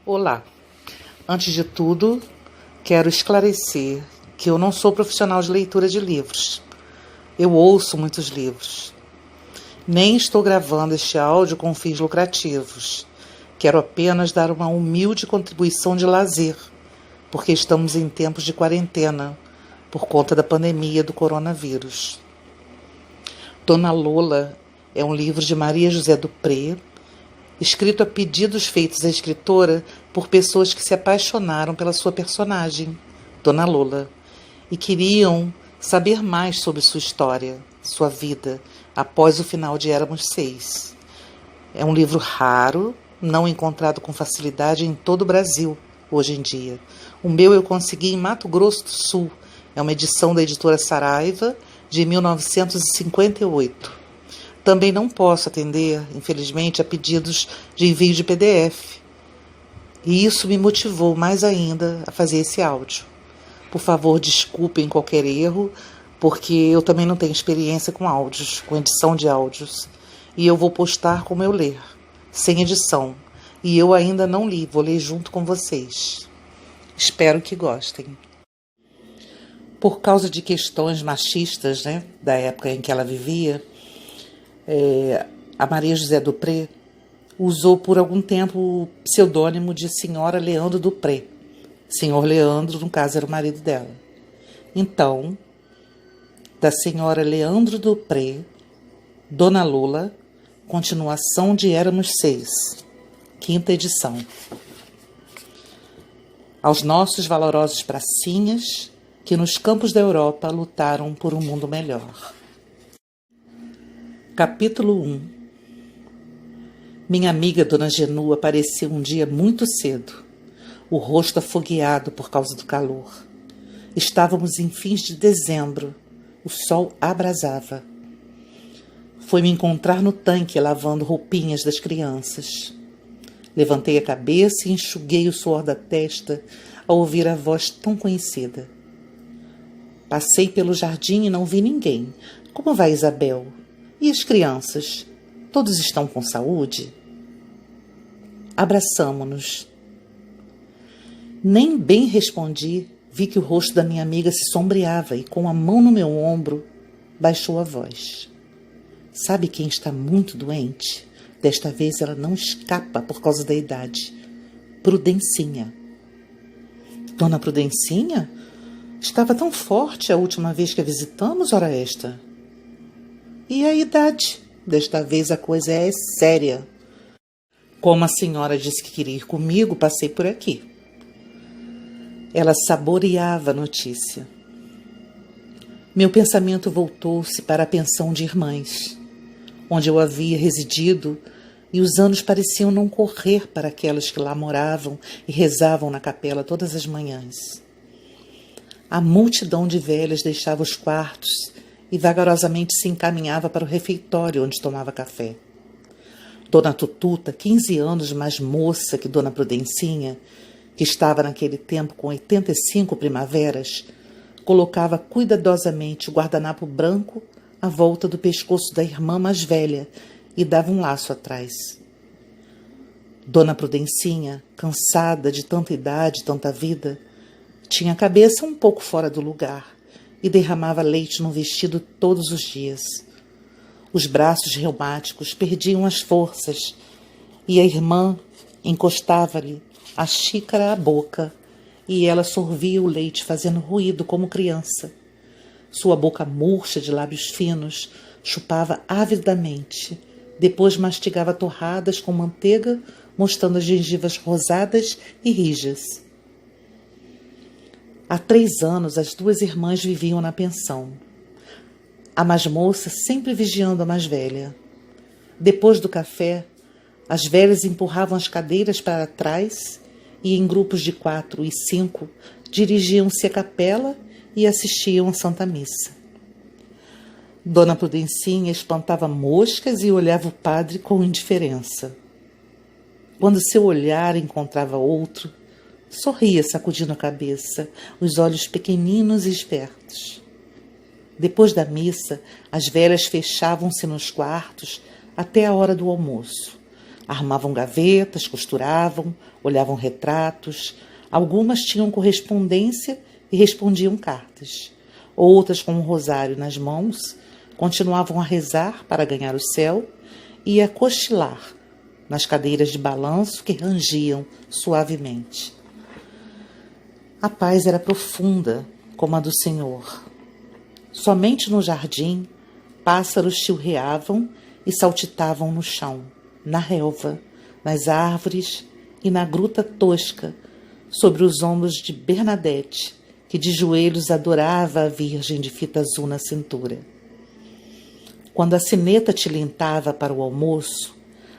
Olá, antes de tudo, quero esclarecer que eu não sou profissional de leitura de livros. Eu ouço muitos livros. Nem estou gravando este áudio com fins lucrativos. Quero apenas dar uma humilde contribuição de lazer, porque estamos em tempos de quarentena, por conta da pandemia do coronavírus. Dona Lola é um livro de Maria José Dupré, escrito a pedidos feitos à escritora por pessoas que se apaixonaram pela sua personagem, Dona Lola, e queriam saber mais sobre sua história, sua vida, após o final de Éramos Seis. É um livro raro, não encontrado com facilidade em todo o Brasil, hoje em dia. O meu eu consegui em Mato Grosso do Sul. É uma edição da editora Saraiva, de 1958. Também não posso atender, infelizmente, a pedidos de envio de PDF. E isso me motivou mais ainda a fazer esse áudio. Por favor, desculpem qualquer erro, porque eu também não tenho experiência com áudios, com edição de áudios. E eu vou postar como eu ler, sem edição. E eu ainda não li, vou ler junto com vocês. Espero que gostem. Por causa de questões machistas, da época em que ela vivia, a Maria José Dupré usou por algum tempo o pseudônimo de Senhora Leandro Dupré. Senhor Leandro, no caso, era o marido dela. Então, da Senhora Leandro Dupré, Dona Lola, continuação de Éramos Seis, 5ª edição. Aos nossos valorosos pracinhas, que nos campos da Europa lutaram por um mundo melhor. Capítulo 1. Minha amiga Dona Genu apareceu um dia muito cedo, o rosto afogueado por causa do calor. Estávamos em fins de dezembro, o sol abrasava. Foi me encontrar no tanque lavando roupinhas das crianças. Levantei a cabeça e enxuguei o suor da testa ao ouvir a voz tão conhecida. Passei pelo jardim e não vi ninguém. Como vai Isabel? E as crianças? Todos estão com saúde? Abraçamo-nos. Nem bem respondi, vi que o rosto da minha amiga se sombreava e, com a mão no meu ombro, baixou a voz. Sabe quem está muito doente? Desta vez ela não escapa por causa da idade. Prudencinha. Dona Prudencinha? Estava tão forte a última vez que a visitamos, ora esta. E a idade? Desta vez a coisa é séria. Como a senhora disse que queria ir comigo, passei por aqui. Ela saboreava a notícia. Meu pensamento voltou-se para a pensão de irmãs, onde eu havia residido, e os anos pareciam não correr para aquelas que lá moravam e rezavam na capela todas as manhãs. A multidão de velhas deixava os quartos e vagarosamente se encaminhava para o refeitório onde tomava café. Dona Tututa, 15 anos mais moça que Dona Prudencinha, que estava naquele tempo com 85 primaveras, colocava cuidadosamente o guardanapo branco à volta do pescoço da irmã mais velha e dava um laço atrás. Dona Prudencinha, cansada de tanta idade e tanta vida, tinha a cabeça um pouco fora do lugar e derramava leite no vestido todos os dias. Os braços reumáticos perdiam as forças e a irmã encostava-lhe a xícara à boca e ela sorvia o leite fazendo ruído como criança. Sua boca murcha de lábios finos chupava avidamente, depois mastigava torradas com manteiga, mostrando as gengivas rosadas e rijas. Há 3 anos, as 2 irmãs viviam na pensão. A mais moça sempre vigiando a mais velha. Depois do café, as velhas empurravam as cadeiras para trás e, em grupos de 4 e 5, dirigiam-se à capela e assistiam à Santa Missa. Dona Prudencinha espantava moscas e olhava o padre com indiferença. Quando seu olhar encontrava outro, sorria sacudindo a cabeça, os olhos pequeninos e espertos. Depois da missa, as velhas fechavam-se nos quartos até a hora do almoço. Armavam gavetas, costuravam, olhavam retratos. Algumas tinham correspondência e respondiam cartas. Outras, com um rosário nas mãos, continuavam a rezar para ganhar o céu e a cochilar nas cadeiras de balanço que rangiam suavemente. A paz era profunda, como a do Senhor. Somente no jardim, pássaros chilreavam e saltitavam no chão, na relva, nas árvores e na gruta tosca, sobre os ombros de Bernadette, que de joelhos adorava a Virgem de fita azul na cintura. Quando a sineta tilintava para o almoço,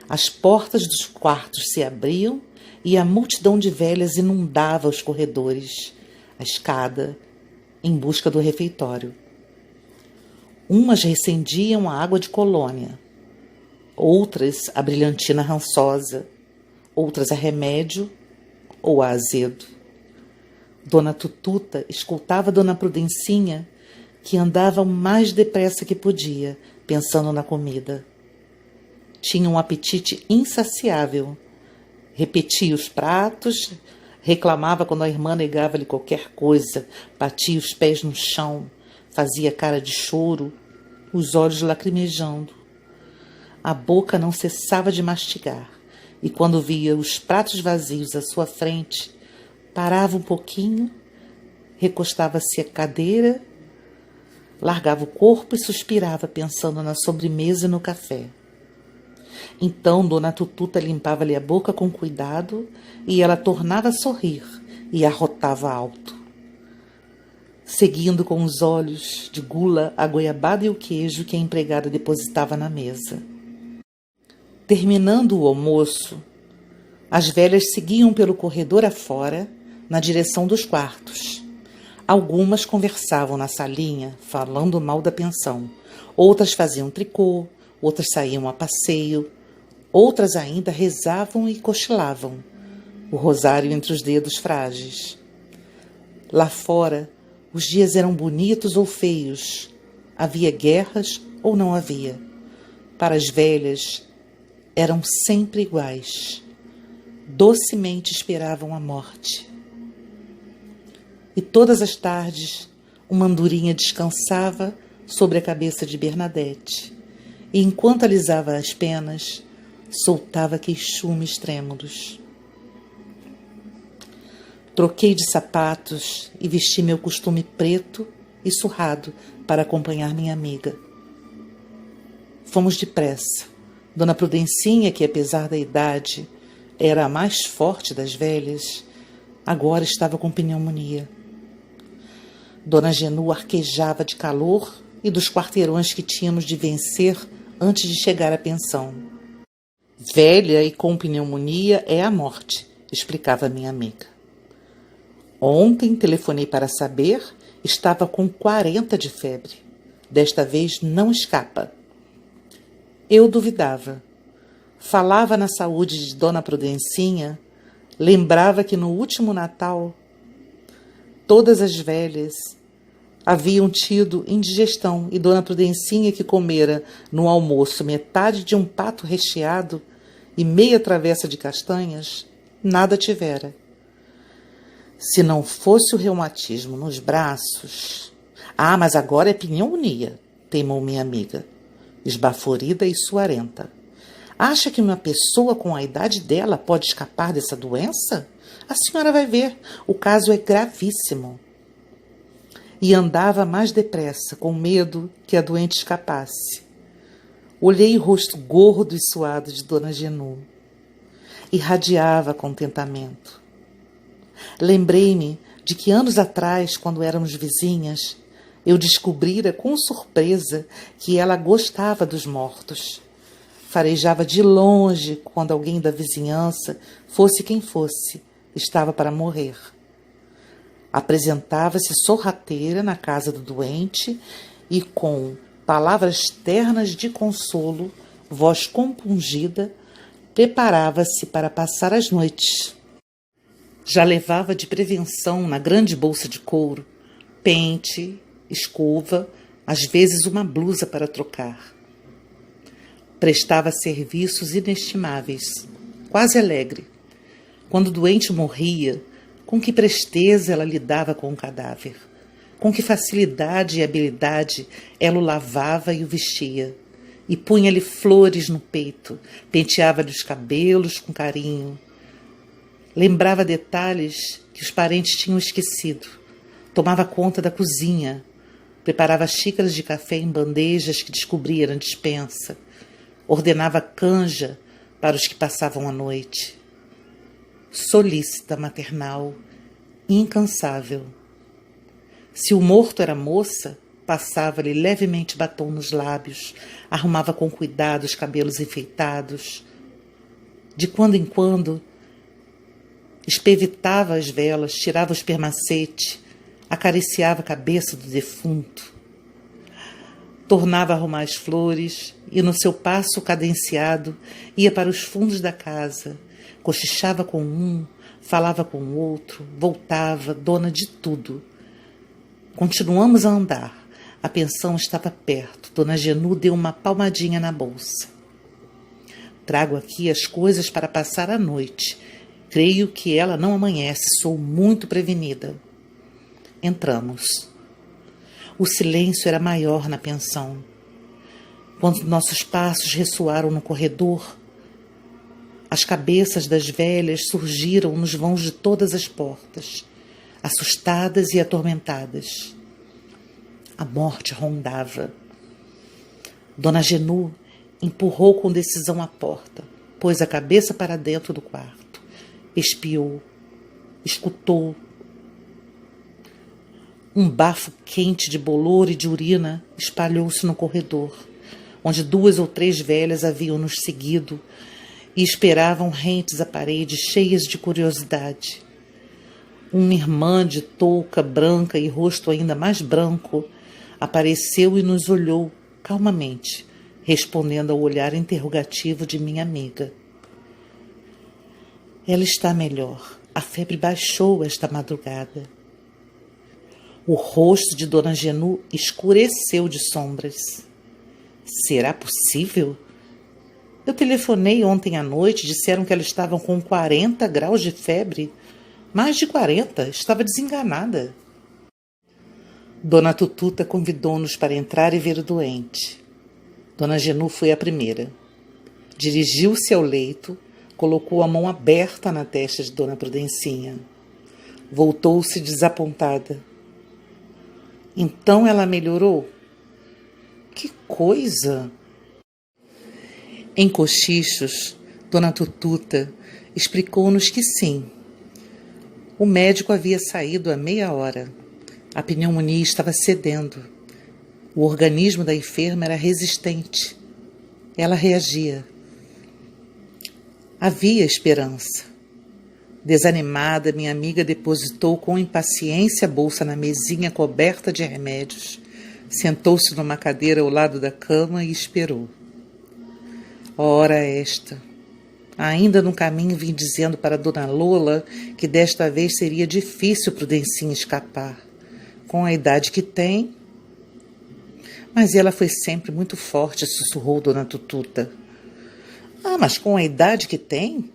as portas dos quartos se abriam e a multidão de velhas inundava os corredores, a escada, em busca do refeitório. Umas recendiam a água de colônia, outras a brilhantina rançosa, outras a remédio ou a azedo. Dona Tututa escutava Dona Prudencinha, que andava o mais depressa que podia, pensando na comida. Tinha um apetite insaciável. Repetia os pratos, reclamava quando a irmã negava-lhe qualquer coisa, batia os pés no chão, fazia cara de choro, os olhos lacrimejando. A boca não cessava de mastigar, e quando via os pratos vazios à sua frente, parava um pouquinho, recostava-se à cadeira, largava o corpo e suspirava, pensando na sobremesa e no café. Então Dona Tututa limpava-lhe a boca com cuidado e ela tornava a sorrir e arrotava alto, seguindo com os olhos de gula a goiabada e o queijo que a empregada depositava na mesa. Terminando o almoço, as velhas seguiam pelo corredor afora, na direção dos quartos. Algumas conversavam na salinha, falando mal da pensão. Outras faziam tricô, outras saíam a passeio, outras ainda rezavam e cochilavam, o rosário entre os dedos frágeis. Lá fora, os dias eram bonitos ou feios, havia guerras ou não havia. Para as velhas, eram sempre iguais. Docemente esperavam a morte. E todas as tardes, uma andorinha descansava sobre a cabeça de Bernadette, e enquanto alisava as penas, soltava queixumes trêmulos. Troquei de sapatos e vesti meu costume preto e surrado para acompanhar minha amiga. Fomos depressa. Dona Prudencinha, que apesar da idade era a mais forte das velhas, agora estava com pneumonia. Dona Genu arquejava de calor e dos quarteirões que tínhamos de vencer antes de chegar à pensão. Velha e com pneumonia é a morte, explicava minha amiga. Ontem telefonei para saber, estava com 40 de febre. Desta vez não escapa. Eu duvidava. Falava na saúde de Dona Prudencinha, lembrava que no último Natal todas as velhas haviam tido indigestão e Dona Prudencinha, que comera no almoço metade de um pato recheado e meia travessa de castanhas, nada tivera. Se não fosse o reumatismo nos braços... Ah, mas agora é pneumonia, teimou minha amiga, esbaforida e suarenta. Acha que uma pessoa com a idade dela pode escapar dessa doença? A senhora vai ver, o caso é gravíssimo. E andava mais depressa, com medo que a doente escapasse. Olhei o rosto gordo e suado de Dona Genu. Irradiava contentamento. Lembrei-me de que anos atrás, quando éramos vizinhas, eu descobrira com surpresa que ela gostava dos mortos. Farejava de longe quando alguém da vizinhança, fosse quem fosse, estava para morrer. Apresentava-se sorrateira na casa do doente e, com palavras ternas de consolo, voz compungida, preparava-se para passar as noites. Já levava de prevenção na grande bolsa de couro pente, escova, às vezes uma blusa para trocar. Prestava serviços inestimáveis, quase alegre. Quando o doente morria, com que presteza ela lidava com o cadáver. Com que facilidade e habilidade ela o lavava e o vestia. E punha-lhe flores no peito, penteava-lhe os cabelos com carinho. Lembrava detalhes que os parentes tinham esquecido. Tomava conta da cozinha. Preparava xícaras de café em bandejas que descobria na despensa. Ordenava canja para os que passavam a noite. Solícita, maternal, incansável. Se o morto era moça, passava-lhe levemente batom nos lábios, arrumava com cuidado os cabelos enfeitados. De quando em quando, espevitava as velas, tirava o espermacete, acariciava a cabeça do defunto. Tornava a arrumar as flores e, no seu passo cadenciado, ia para os fundos da casa, cochichava com um, falava com o outro, voltava, dona de tudo. Continuamos a andar. A pensão estava perto. Dona Genu deu uma palmadinha na bolsa. Trago aqui as coisas para passar a noite. Creio que ela não amanhece. Sou muito prevenida. Entramos. O silêncio era maior na pensão. Quando nossos passos ressoaram no corredor, as cabeças das velhas surgiram nos vãos de todas as portas, assustadas e atormentadas. A morte rondava. Dona Genu empurrou com decisão a porta, pôs a cabeça para dentro do quarto, espiou, escutou. Um bafo quente de bolor e de urina espalhou-se no corredor, onde 2 ou 3 velhas haviam nos seguido e esperavam rentes à parede, cheias de curiosidade. Uma irmã de touca branca e rosto ainda mais branco apareceu e nos olhou calmamente, respondendo ao olhar interrogativo de minha amiga. Ela está melhor. A febre baixou esta madrugada. O rosto de Dona Genu escureceu de sombras. Será possível? Eu telefonei ontem à noite, disseram que ela estava com 40 graus de febre. Mais de 40, estava desenganada. Dona Tututa convidou-nos para entrar e ver o doente. Dona Genu foi a primeira. Dirigiu-se ao leito, colocou a mão aberta na testa de Dona Prudencinha. Voltou-se desapontada. Então ela melhorou? Que coisa! Em cochichos, Dona Tututa explicou-nos que sim. O médico havia saído há meia hora. A pneumonia estava cedendo. O organismo da enferma era resistente. Ela reagia. Havia esperança. Desanimada, minha amiga depositou com impaciência a bolsa na mesinha coberta de remédios. Sentou-se numa cadeira ao lado da cama e esperou. Ora esta. Ainda no caminho vim dizendo para Dona Lola que desta vez seria difícil Prudencinha escapar. Com a idade que tem. Mas ela foi sempre muito forte, sussurrou Dona Tututa. Ah, mas com a idade que tem?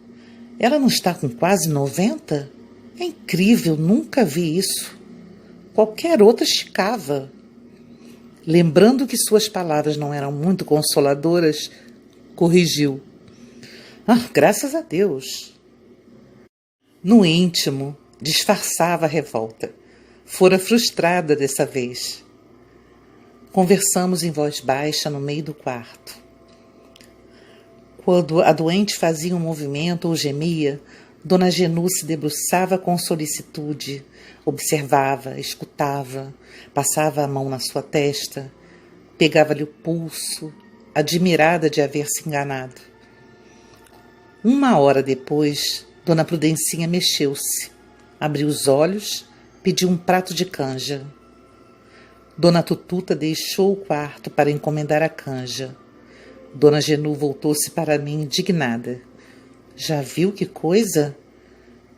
Ela não está com quase 90? É incrível, nunca vi isso. Qualquer outra esticava. Lembrando que suas palavras não eram muito consoladoras, corrigiu. Ah, graças a Deus. No íntimo, disfarçava a revolta. Fora frustrada dessa vez. Conversamos em voz baixa no meio do quarto. Quando a doente fazia um movimento ou gemia, Dona Genu se debruçava com solicitude, observava, escutava, passava a mão na sua testa, pegava-lhe o pulso, admirada de haver se enganado. 1 hora depois, Dona Prudencinha mexeu-se, abriu os olhos, pediu um prato de canja. Dona Tututa deixou o quarto para encomendar a canja. Dona Genu voltou-se para mim indignada. Já viu que coisa?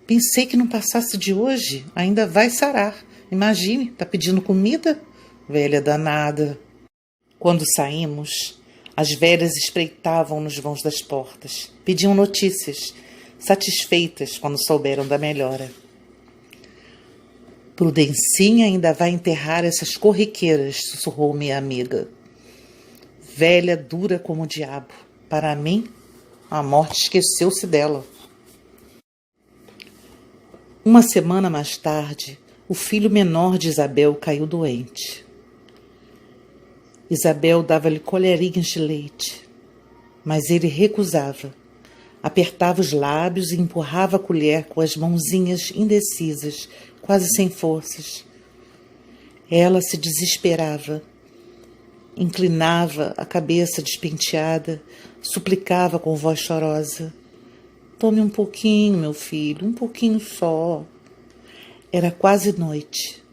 Pensei que não passasse de hoje. Ainda vai sarar. Imagine, tá pedindo comida? Velha danada. Quando saímos, As velhas espreitavam nos vãos das portas, pediam notícias, satisfeitas quando souberam da melhora. Prudencinha ainda vai enterrar essas corriqueiras, sussurrou minha amiga. Velha dura como o diabo. Para mim, a morte esqueceu-se dela. Uma semana mais tarde, o filho menor de Isabel caiu doente. Isabel dava-lhe colherinhas de leite, mas ele recusava. Apertava os lábios e empurrava a colher com as mãozinhas indecisas, quase sem forças. Ela se desesperava, inclinava a cabeça despenteada, suplicava com voz chorosa. Tome um pouquinho, meu filho, um pouquinho só. Era quase noite.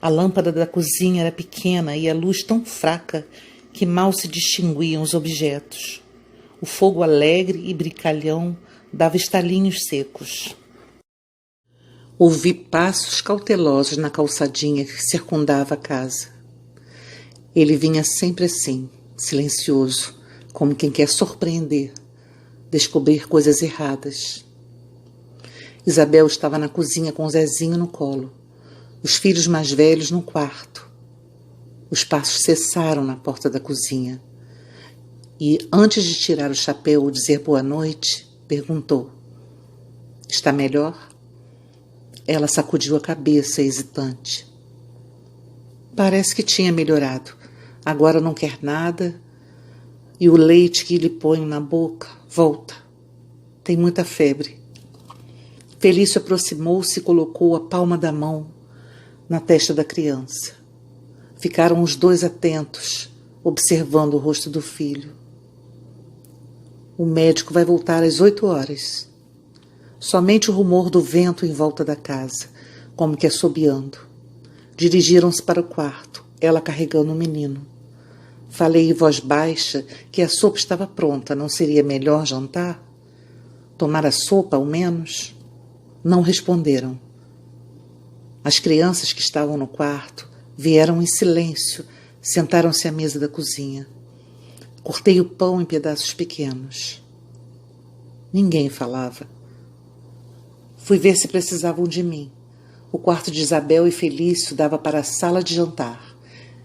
A lâmpada da cozinha era pequena e a luz tão fraca que mal se distinguiam os objetos. O fogo alegre e brincalhão dava estalinhos secos. Ouvi passos cautelosos na calçadinha que circundava a casa. Ele vinha sempre assim, silencioso, como quem quer surpreender, descobrir coisas erradas. Isabel estava na cozinha com Zezinho no colo, os filhos mais velhos no quarto. Os passos cessaram na porta da cozinha e, antes de tirar o chapéu ou dizer boa noite, perguntou: está melhor? Ela sacudiu a cabeça, hesitante. Parece que tinha melhorado. Agora não quer nada e o leite que lhe ponho na boca volta. Tem muita febre. Felício aproximou-se e colocou a palma da mão na testa da criança. Ficaram os dois atentos, observando o rosto do filho. O médico vai voltar às 8h. Somente o rumor do vento em volta da casa, como que assobiando. Dirigiram-se para o quarto, ela carregando o menino. Falei em voz baixa que a sopa estava pronta, não seria melhor jantar? Tomar a sopa, ao menos? Não responderam. As crianças que estavam no quarto vieram em silêncio, sentaram-se à mesa da cozinha. Cortei o pão em pedaços pequenos. Ninguém falava. Fui ver se precisavam de mim. O quarto de Isabel e Felício dava para a sala de jantar.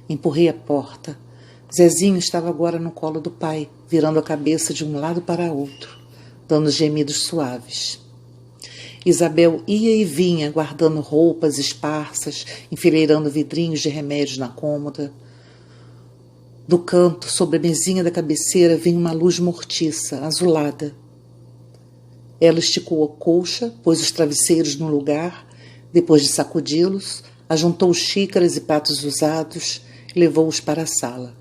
Empurrei a porta. Zezinho estava agora no colo do pai, virando a cabeça de um lado para outro, dando gemidos suaves. Isabel ia e vinha, guardando roupas esparsas, enfileirando vidrinhos de remédios na cômoda. Do canto, sobre a mesinha da cabeceira, vinha uma luz mortiça, azulada. Ela esticou a colcha, pôs os travesseiros no lugar, depois de sacudi-los, ajuntou xícaras e pratos usados e levou-os para a sala.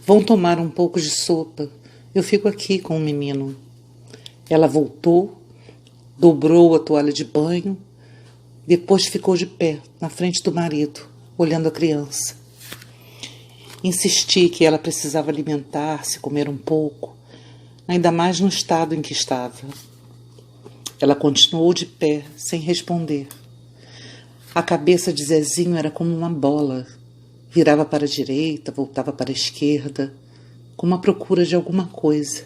Vão tomar um pouco de sopa. Eu fico aqui com o menino. Ela voltou, dobrou a toalha de banho, depois ficou de pé, na frente do marido, olhando a criança. Insisti que ela precisava alimentar-se, comer um pouco, ainda mais no estado em que estava. Ela continuou de pé, sem responder. A cabeça de Zezinho era como uma bola. Virava para a direita, voltava para a esquerda, como à procura de alguma coisa.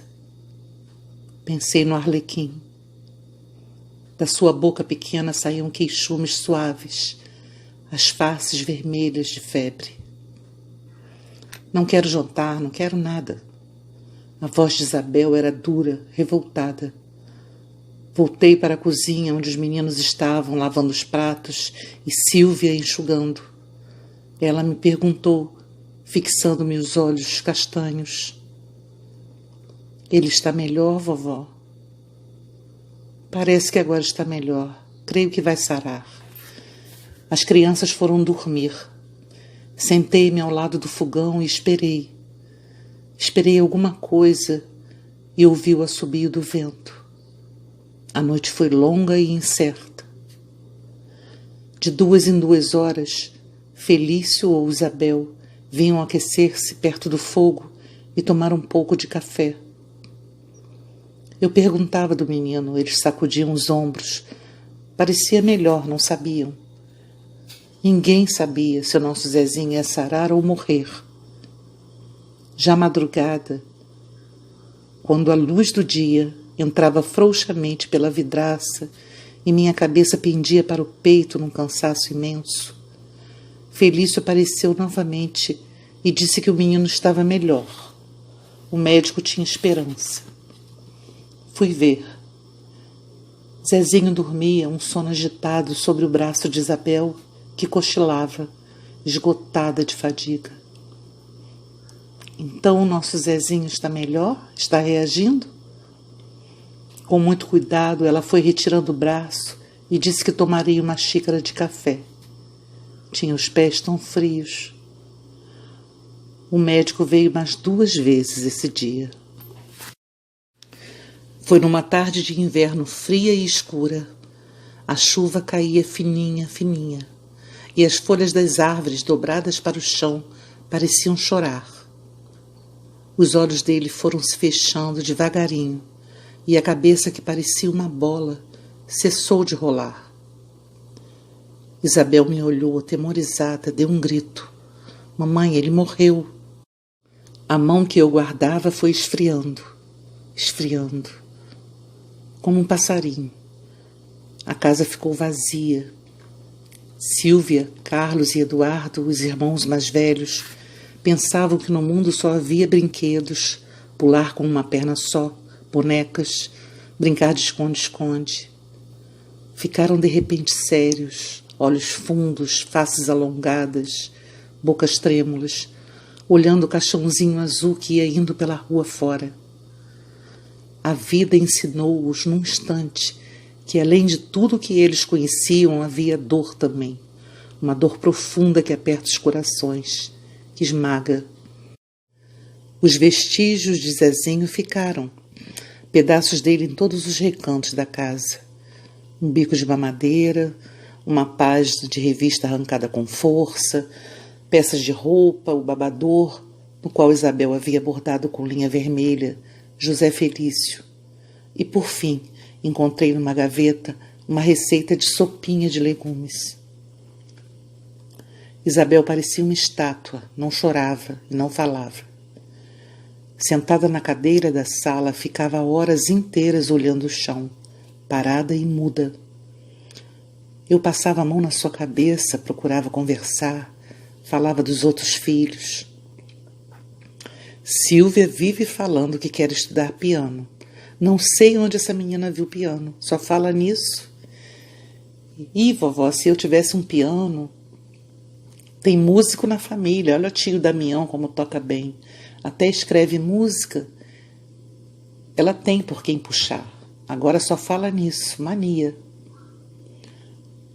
Pensei no Arlequim. Da sua boca pequena saíam queixumes suaves, as faces vermelhas de febre. Não quero jantar, não quero nada. A voz de Isabel era dura, revoltada. Voltei para a cozinha, onde os meninos estavam lavando os pratos e Sílvia enxugando. Ela me perguntou, fixando-me os olhos castanhos: ele está melhor, vovó? Parece que agora está melhor. Creio que vai sarar. As crianças foram dormir. Sentei-me ao lado do fogão e esperei. Esperei alguma coisa e ouvi o assobio do vento. A noite foi longa e incerta. De 2 em 2 horas, Felício ou Isabel vinham aquecer-se perto do fogo e tomar um pouco de café. Eu perguntava do menino, eles sacudiam os ombros. Parecia melhor, não sabiam. Ninguém sabia se o nosso Zezinho ia sarar ou morrer. Já madrugada, quando a luz do dia entrava frouxamente pela vidraça e minha cabeça pendia para o peito num cansaço imenso, Felício apareceu novamente e disse que o menino estava melhor. O médico tinha esperança. Fui ver. Zezinho dormia, um sono agitado, sobre o braço de Isabel, que cochilava, esgotada de fadiga. Então o nosso Zezinho está melhor? Está reagindo? Com muito cuidado, ela foi retirando o braço e disse que tomaria uma xícara de café. Tinha os pés tão frios. O médico veio mais 2 vezes esse dia. Foi numa tarde de inverno fria e escura. A chuva caía fininha, fininha, e as folhas das árvores dobradas para o chão pareciam chorar. Os olhos dele foram se fechando devagarinho, e a cabeça, que parecia uma bola, cessou de rolar. Isabel me olhou atemorizada, deu um grito. Mamãe, ele morreu. A mão que eu guardava foi esfriando, esfriando, como um passarinho. A casa ficou vazia. Silvia, Carlos e Eduardo, os irmãos mais velhos, pensavam que no mundo só havia brinquedos, pular com uma perna só, bonecas, brincar de esconde-esconde. Ficaram de repente sérios, olhos fundos, faces alongadas, bocas trêmulas, olhando o caixãozinho azul que ia indo pela rua fora. A vida ensinou-os num instante que, além de tudo que eles conheciam, havia dor também, uma dor profunda que aperta os corações, que esmaga. Os vestígios de Zezinho ficaram, pedaços dele em todos os recantos da casa. Um bico de mamadeira, uma página de revista arrancada com força, peças de roupa, o babador, no qual Isabel havia bordado com linha vermelha, José Felício. E, por fim, encontrei numa gaveta uma receita de sopinha de legumes. Isabel parecia uma estátua, não chorava e não falava. Sentada na cadeira da sala, ficava horas inteiras olhando o chão, parada e muda. Eu passava a mão na sua cabeça, procurava conversar, falava dos outros filhos. Silvia vive falando que quer estudar piano. Não sei onde essa menina viu piano, só fala nisso. Ih, vovó, se eu tivesse um piano... Tem músico na família, olha o tio Damião como toca bem. Até escreve música. Ela tem por quem puxar. Agora só fala nisso, mania.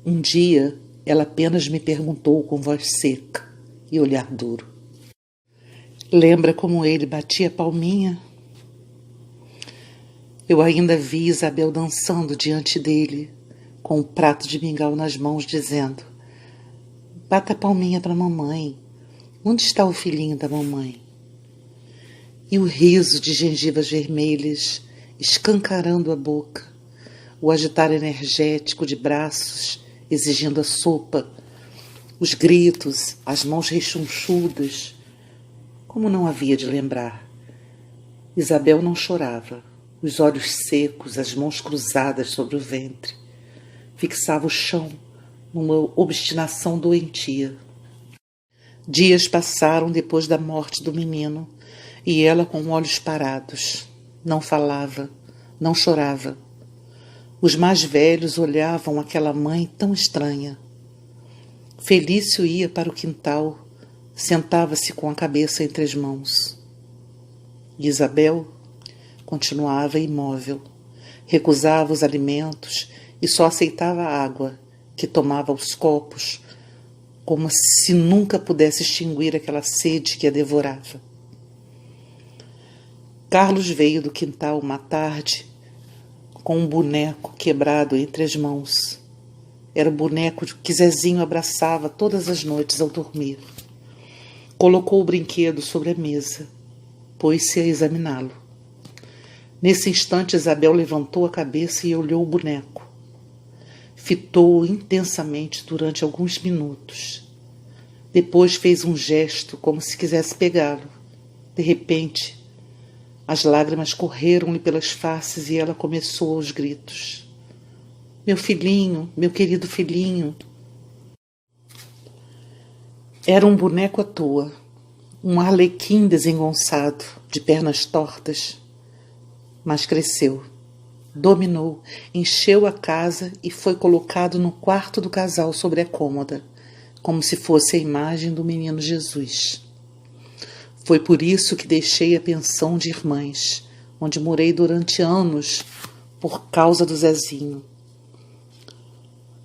Um dia, ela apenas me perguntou com voz seca e olhar duro. Lembra como ele batia palminha? Eu ainda vi Isabel dançando diante dele, com um prato de mingau nas mãos, dizendo: bata a palminha para a mamãe. Onde está o filhinho da mamãe? E o riso de gengivas vermelhas, escancarando a boca, o agitar energético de braços, exigindo a sopa, os gritos, as mãos rechonchudas. Como não havia de lembrar? Isabel não chorava, os olhos secos, as mãos cruzadas sobre o ventre. Fixava o chão numa obstinação doentia. Dias passaram depois da morte do menino e ela com olhos parados. Não falava, não chorava. Os mais velhos olhavam aquela mãe tão estranha. Felício ia para o quintal, sentava-se com a cabeça entre as mãos. Isabel continuava imóvel, recusava os alimentos e só aceitava a água, que tomava aos copos, como se nunca pudesse extinguir aquela sede que a devorava. Carlos veio do quintal uma tarde com um boneco quebrado entre as mãos. Era o boneco que Zezinho abraçava todas as noites ao dormir. Colocou o brinquedo sobre a mesa, pôs-se a examiná-lo. Nesse instante, Isabel levantou a cabeça e olhou o boneco. Fitou-o intensamente durante alguns minutos. Depois fez um gesto como se quisesse pegá-lo. De repente, as lágrimas correram-lhe pelas faces e ela começou aos gritos. Meu filhinho, meu querido filhinho. Era um boneco à toa, um arlequim desengonçado, de pernas tortas. Mas cresceu, dominou, encheu a casa e foi colocado no quarto do casal sobre a cômoda, como se fosse a imagem do menino Jesus. Foi por isso que deixei a pensão de irmãs, onde morei durante anos por causa do Zezinho.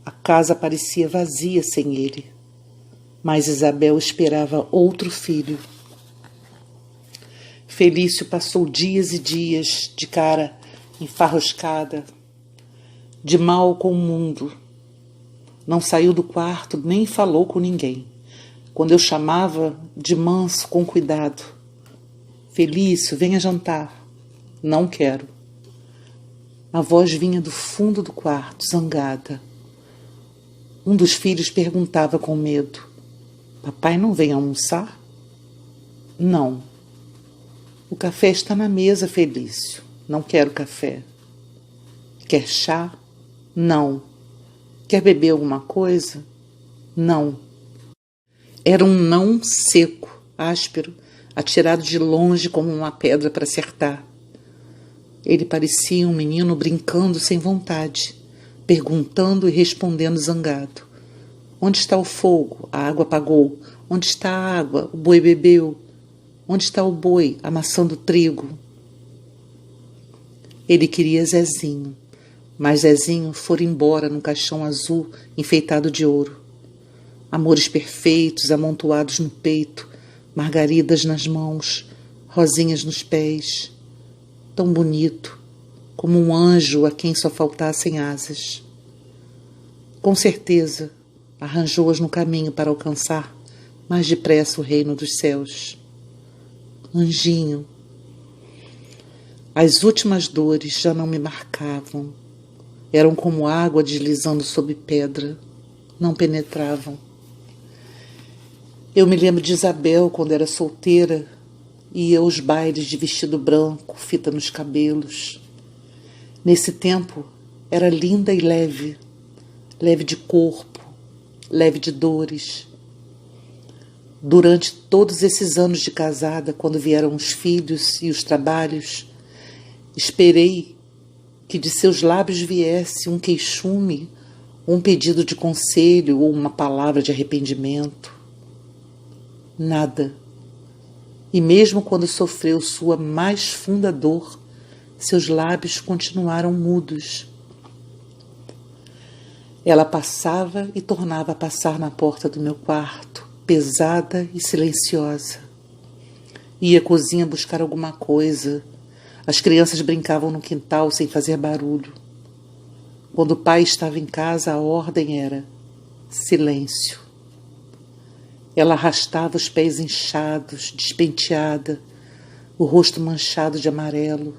A casa parecia vazia sem ele, mas Isabel esperava outro filho. Felício passou dias e dias de cara enfarroscada, de mal com o mundo. Não saiu do quarto nem falou com ninguém. Quando eu chamava, de manso, com cuidado. Felício, venha jantar. Não quero. A voz vinha do fundo do quarto, zangada. Um dos filhos perguntava com medo. Papai não vem almoçar? Não. O café está na mesa, Felício. Não quero café. Quer chá? Não. Quer beber alguma coisa? Não. Era um não seco, áspero, atirado de longe como uma pedra para acertar. Ele parecia um menino brincando sem vontade, perguntando e respondendo zangado. Onde está o fogo? A água apagou. Onde está a água? O boi bebeu. Onde está o boi amassando o trigo? Ele queria Zezinho, mas Zezinho fora embora num caixão azul enfeitado de ouro. Amores perfeitos amontoados no peito, margaridas nas mãos, rosinhas nos pés. Tão bonito, como um anjo a quem só faltassem asas. Com certeza, arranjou-as no caminho para alcançar mais depressa o reino dos céus. Anjinho. As últimas dores já não me marcavam. Eram como água deslizando sob pedra. Não penetravam. Eu me lembro de Isabel quando era solteira e ia aos bailes de vestido branco, fita nos cabelos. Nesse tempo era linda e leve, leve de corpo, leve de dores. Durante todos esses anos de casada, quando vieram os filhos e os trabalhos, esperei que de seus lábios viesse um queixume, um pedido de conselho ou uma palavra de arrependimento. Nada. E mesmo quando sofreu sua mais funda dor, seus lábios continuaram mudos. Ela passava e tornava a passar na porta do meu quarto, pesada e silenciosa. Ia à cozinha buscar alguma coisa. As crianças brincavam no quintal sem fazer barulho. Quando o pai estava em casa, a ordem era silêncio. Ela arrastava os pés inchados, despenteada, o rosto manchado de amarelo.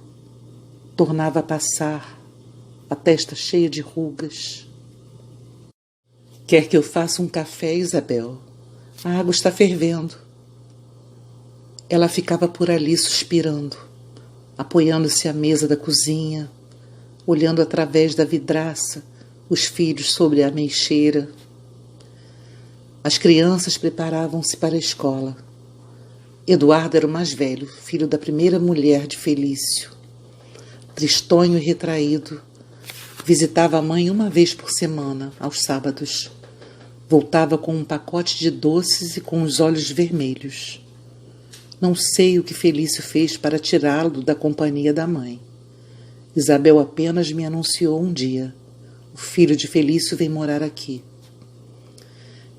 Tornava a passar, a testa cheia de rugas. Quer que eu faça um café, Isabel? A água está fervendo. Ela ficava por ali suspirando, apoiando-se à mesa da cozinha, olhando através da vidraça os filhos sobre a ameixeira. As crianças preparavam-se para a escola. Eduardo era o mais velho, filho da primeira mulher de Felício. Tristonho e retraído, visitava a mãe uma vez por semana, aos sábados. Voltava com um pacote de doces e com os olhos vermelhos. Não sei o que Felício fez para tirá-lo da companhia da mãe. Isabel apenas me anunciou um dia. O filho de Felício vem morar aqui.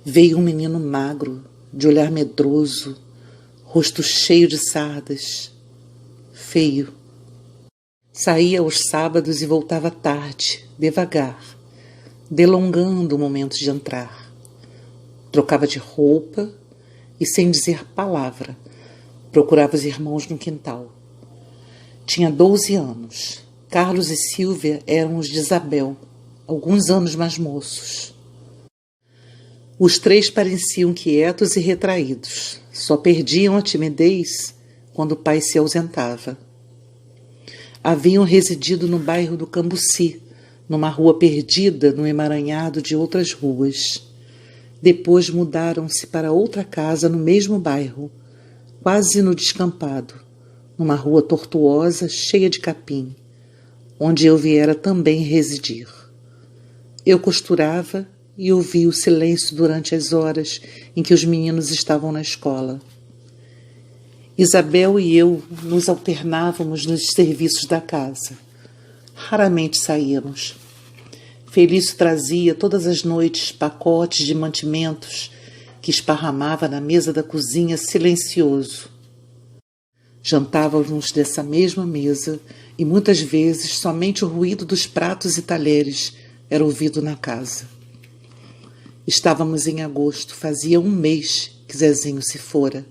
Veio um menino magro, de olhar medroso, rosto cheio de sardas. Feio. Saía aos sábados e voltava tarde, devagar, delongando o momento de entrar. Trocava de roupa e, sem dizer palavra, procurava os irmãos no quintal. Tinha 12 anos. Carlos e Silvia eram os de Isabel, alguns anos mais moços. Os três pareciam quietos e retraídos. Só perdiam a timidez quando o pai se ausentava. Haviam residido no bairro do Cambuci, numa rua perdida no emaranhado de outras ruas. Depois mudaram-se para outra casa no mesmo bairro, quase no descampado, numa rua tortuosa, cheia de capim, onde eu viera também residir. Eu costurava e ouvia o silêncio durante as horas em que os meninos estavam na escola. Isabel e eu nos alternávamos nos serviços da casa. Raramente saíamos. Felício trazia todas as noites pacotes de mantimentos que esparramava na mesa da cozinha silencioso. Jantávamos dessa mesma mesa e muitas vezes somente o ruído dos pratos e talheres era ouvido na casa. Estávamos em agosto, fazia um mês que Zezinho se fora.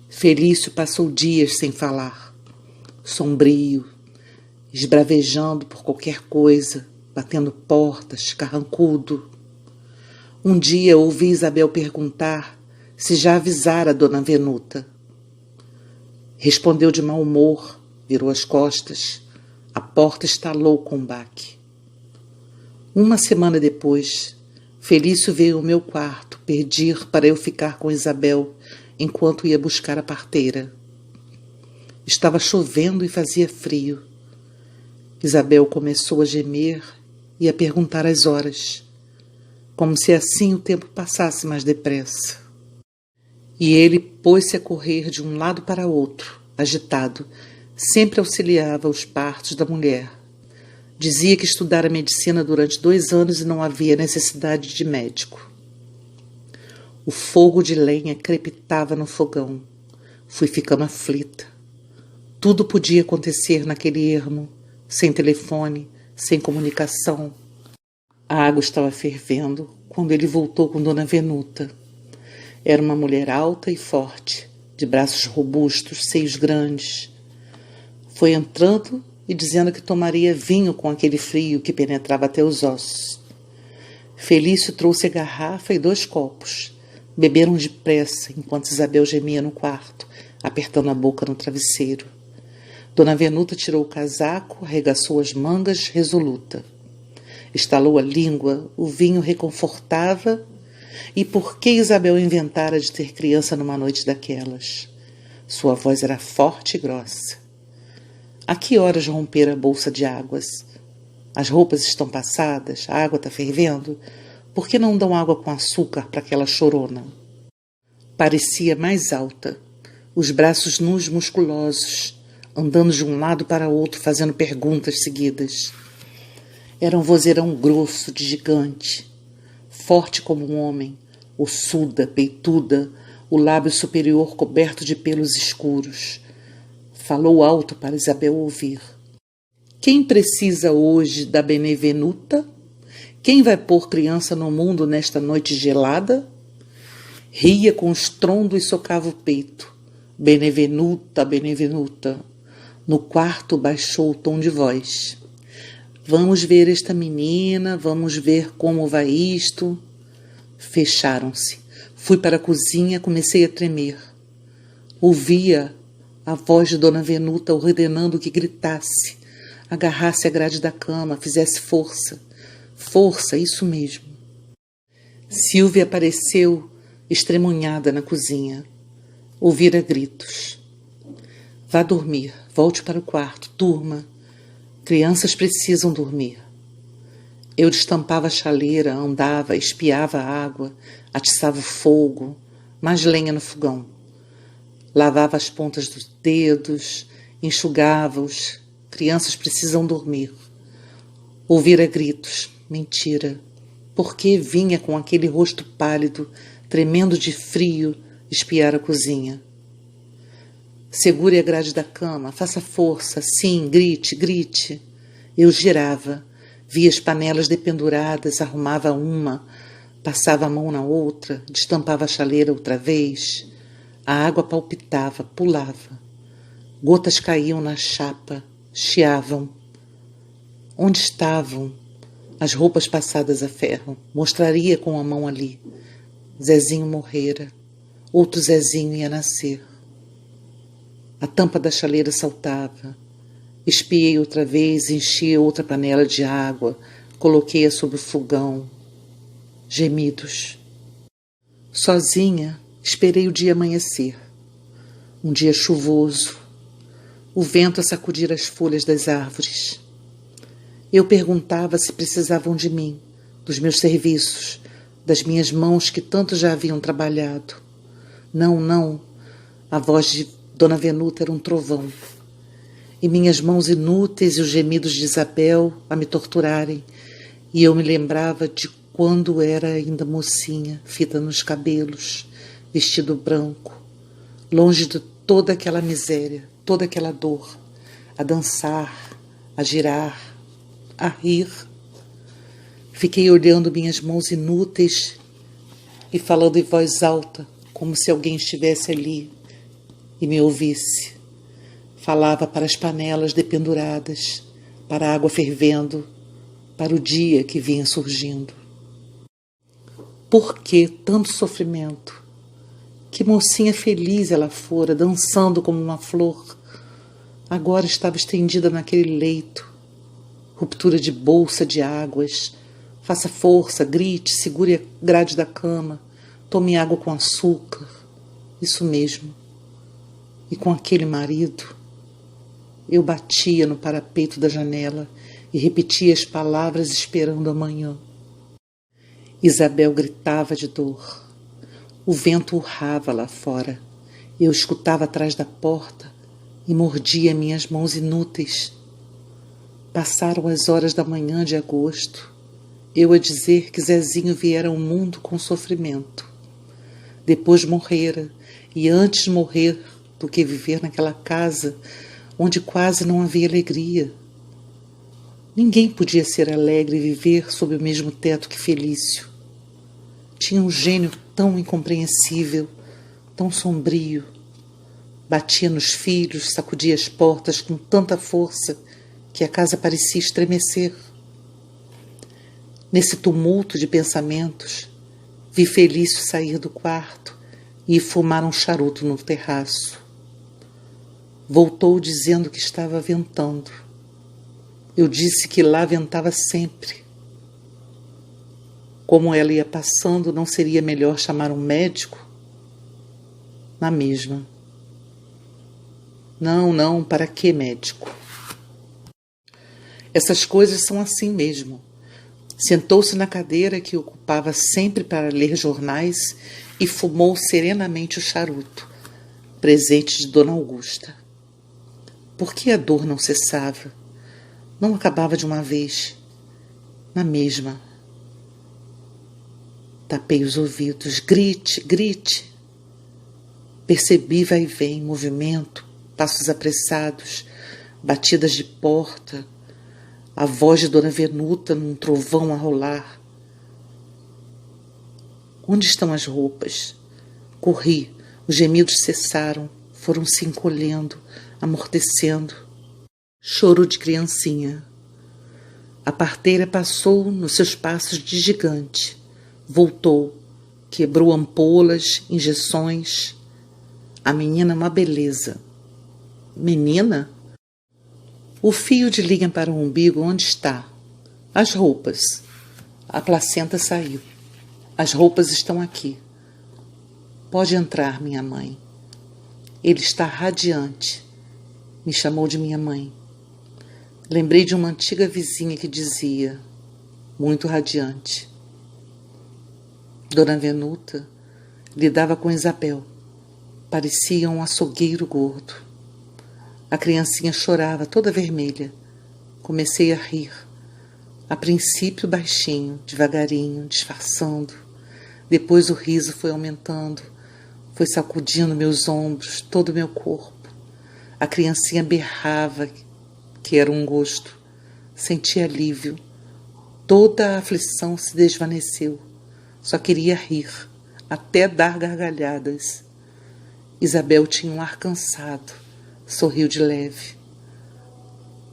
Felício passou dias sem falar, sombrio, esbravejando por qualquer coisa, batendo portas, carrancudo. Um dia ouvi Isabel perguntar se já avisara a dona Venuta. Respondeu de mau humor, virou as costas. A porta estalou com um baque. Uma semana depois, Felício veio ao meu quarto pedir para eu ficar com Isabel enquanto ia buscar a parteira. Estava chovendo e fazia frio. Isabel começou a gemer e a perguntar as horas, como se assim o tempo passasse mais depressa. E ele pôs-se a correr de um lado para outro, agitado, sempre auxiliava os partos da mulher. Dizia que estudara medicina durante 2 anos e não havia necessidade de médico. O fogo de lenha crepitava no fogão. Fui ficando aflita. Tudo podia acontecer naquele ermo, sem telefone, sem comunicação. A água estava fervendo quando ele voltou com Dona Venuta. Era uma mulher alta e forte, de braços robustos, seios grandes. Foi entrando e dizendo que tomaria vinho com aquele frio que penetrava até os ossos. Felício trouxe a garrafa e 2 copos. Beberam depressa, enquanto Isabel gemia no quarto, apertando a boca no travesseiro. Dona Venuta tirou o casaco, arregaçou as mangas, resoluta. Estalou a língua, o vinho reconfortava. E por que Isabel inventara de ter criança numa noite daquelas? Sua voz era forte e grossa. A que horas rompera a bolsa de águas? As roupas estão passadas, a água está fervendo. Por que não dão água com açúcar para aquela chorona? Parecia mais alta, os braços nus musculosos, andando de um lado para outro, fazendo perguntas seguidas. Era um vozeirão grosso de gigante, forte como um homem, ossuda, peituda, o lábio superior coberto de pelos escuros. Falou alto para Isabel ouvir. Quem precisa hoje da Benevenuta? Quem vai pôr criança no mundo nesta noite gelada? Ria com estrondo e socava o peito. Benevenuta, Benevenuta. No quarto baixou o tom de voz. Vamos ver esta menina, vamos ver como vai isto. Fecharam-se. Fui para a cozinha, comecei a tremer. Ouvia a voz de Dona Venuta ordenando que gritasse, agarrasse a grade da cama, fizesse força. Força, isso mesmo. Silvia apareceu, estremunhada na cozinha. Ouvira gritos. Vá dormir, volte para o quarto, durma. Crianças precisam dormir. Eu destampava a chaleira, andava, espiava a água, atiçava o fogo, mais lenha no fogão. Lavava as pontas dos dedos, enxugava-os. Crianças precisam dormir. Ouvira gritos. Mentira. Por que vinha com aquele rosto pálido, tremendo de frio, espiar a cozinha? Segure a grade da cama, faça força, sim, grite, grite. Eu girava, via as panelas dependuradas, arrumava uma, passava a mão na outra, destampava a chaleira outra vez. A água palpitava, pulava. Gotas caíam na chapa, chiavam. Onde estavam? As roupas passadas a ferro. Mostraria com a mão ali. Zezinho morrera. Outro Zezinho ia nascer. A tampa da chaleira saltava. Espiei outra vez, enchi outra panela de água, coloquei-a sobre o fogão. Gemidos. Sozinha, esperei o dia amanhecer. Um dia chuvoso. O vento a sacudir as folhas das árvores. Eu perguntava se precisavam de mim, dos meus serviços, das minhas mãos que tanto já haviam trabalhado. Não, não. A voz de Dona Venuta era um trovão. E minhas mãos inúteis e os gemidos de Isabel a me torturarem. E eu me lembrava de quando era ainda mocinha, fita nos cabelos, vestido branco, longe de toda aquela miséria, toda aquela dor, a dançar, a girar, a rir. Fiquei olhando minhas mãos inúteis e falando em voz alta, como se alguém estivesse ali e me ouvisse. Falava para as panelas dependuradas, para a água fervendo, para o dia que vinha surgindo. Por que tanto sofrimento? Que mocinha feliz ela fora, dançando como uma flor. Agora estava estendida naquele leito. Ruptura de bolsa de águas. Faça força, grite, segure a grade da cama. Tome água com açúcar. Isso mesmo. E com aquele marido, eu batia no parapeito da janela e repetia as palavras esperando amanhã. Isabel gritava de dor. O vento urrava lá fora. Eu escutava atrás da porta e mordia minhas mãos inúteis. Passaram as horas da manhã de agosto. Eu a dizer que Zezinho viera ao mundo com sofrimento. Depois morrera, e antes de morrer do que viver naquela casa onde quase não havia alegria. Ninguém podia ser alegre e viver sob o mesmo teto que Felício. Tinha um gênio tão incompreensível, tão sombrio. Batia nos filhos, sacudia as portas com tanta força que a casa parecia estremecer. Nesse tumulto de pensamentos, vi Felício sair do quarto e fumar um charuto no terraço. Voltou dizendo que estava ventando. Eu disse que lá ventava sempre. Como ela ia passando, não seria melhor chamar um médico? Na mesma. Não, não, para que médico? Essas coisas são assim mesmo. Sentou-se na cadeira que ocupava sempre para ler jornais e fumou serenamente o charuto, presente de Dona Augusta. Por que a dor não cessava? Não acabava de uma vez. Na mesma. Tapei os ouvidos. Grite, grite. Percebi vai e vem, movimento, passos apressados, batidas de porta, a voz de Dona Venuta num trovão a rolar. Onde estão as roupas? Corri, os gemidos cessaram, foram se encolhendo, amortecendo. Choro de criancinha. A parteira passou nos seus passos de gigante. Voltou, quebrou ampolas, injeções. A menina é uma beleza. Menina? O fio de linha para o umbigo, onde está? As roupas. A placenta saiu. As roupas estão aqui. Pode entrar, minha mãe. Ele está radiante. Me chamou de minha mãe. Lembrei de uma antiga vizinha que dizia, muito radiante. Dona Venuta lidava com Isabel. Parecia um açougueiro gordo. A criancinha chorava, toda vermelha. Comecei a rir. A princípio baixinho, devagarinho, disfarçando. Depois o riso foi aumentando, foi sacudindo meus ombros, todo o meu corpo. A criancinha berrava, que era um gosto. Senti alívio. Toda a aflição se desvaneceu. Só queria rir, até dar gargalhadas. Isabel tinha um ar cansado. Sorriu de leve.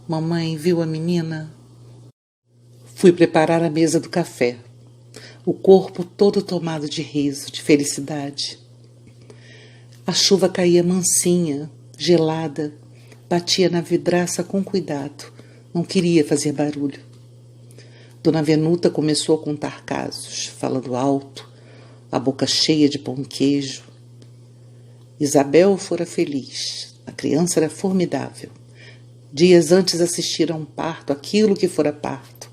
Mamãe viu a menina? Fui preparar a mesa do café. O corpo todo tomado de riso, de felicidade. A chuva caía mansinha, gelada, batia na vidraça com cuidado. Não queria fazer barulho. Dona Venuta começou a contar casos, falando alto, a boca cheia de pão e queijo. Isabel fora feliz. A criança era formidável. Dias antes assistira a um parto, aquilo que fora parto.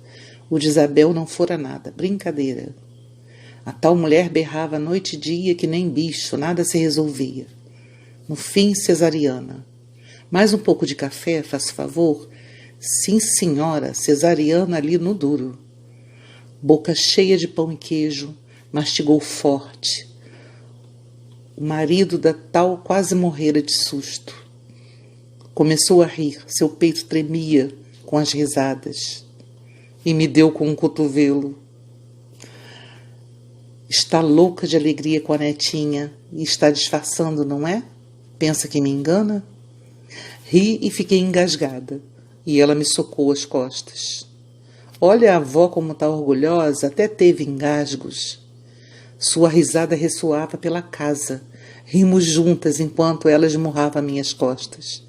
O de Isabel não fora nada, brincadeira. A tal mulher berrava noite e dia que nem bicho, nada se resolvia. No fim, cesariana. Mais um pouco de café, faça favor? Sim, senhora, cesariana ali no duro. Boca cheia de pão e queijo, mastigou forte. O marido da tal quase morrera de susto. Começou a rir, seu peito tremia com as risadas. E me deu com um cotovelo. Está louca de alegria com a netinha e está disfarçando, não é? Pensa que me engana? Ri e fiquei engasgada, e ela me socou as costas. Olha a avó como está orgulhosa, até teve engasgos. Sua risada ressoava pela casa. Rimos juntas enquanto ela esmurrava minhas costas.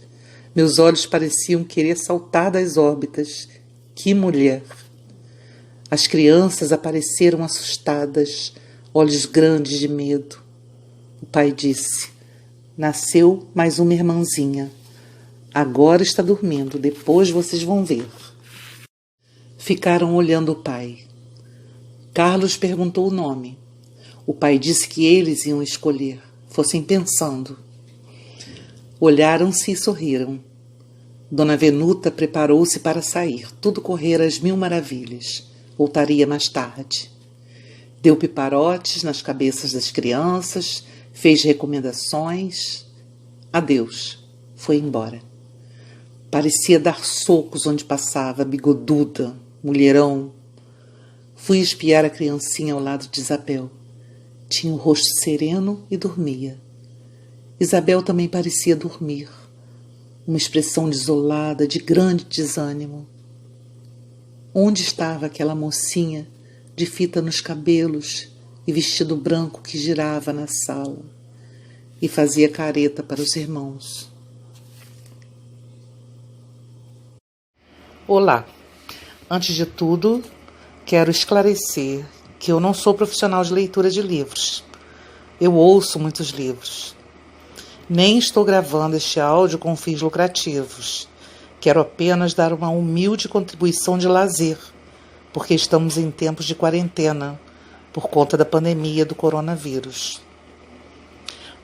Meus olhos pareciam querer saltar das órbitas. Que mulher! As crianças apareceram assustadas, olhos grandes de medo. O pai disse: nasceu mais uma irmãzinha. Agora está dormindo, depois vocês vão ver. Ficaram olhando o pai. Carlos perguntou o nome. O pai disse que eles iam escolher, fossem pensando. Olharam-se e sorriram. Dona Venuta preparou-se para sair. Tudo correra às mil maravilhas. Voltaria mais tarde. Deu piparotes nas cabeças das crianças, fez recomendações. Adeus. Foi embora. Parecia dar socos onde passava, bigoduda, mulherão. Fui espiar a criancinha ao lado de Isabel. Tinha o rosto sereno e dormia. Isabel também parecia dormir. Uma expressão desolada, de grande desânimo. Onde estava aquela mocinha de fita nos cabelos e vestido branco que girava na sala e fazia careta para os irmãos? Olá. Antes de tudo, quero esclarecer que eu não sou profissional de leitura de livros. Eu ouço muitos livros. Nem estou gravando este áudio com fins lucrativos. Quero apenas dar uma humilde contribuição de lazer, porque estamos em tempos de quarentena, por conta da pandemia do coronavírus.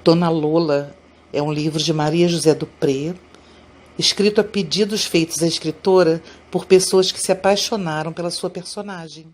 Dona Lola é um livro de Maria José Dupré, escrito a pedidos feitos à escritora por pessoas que se apaixonaram pela sua personagem.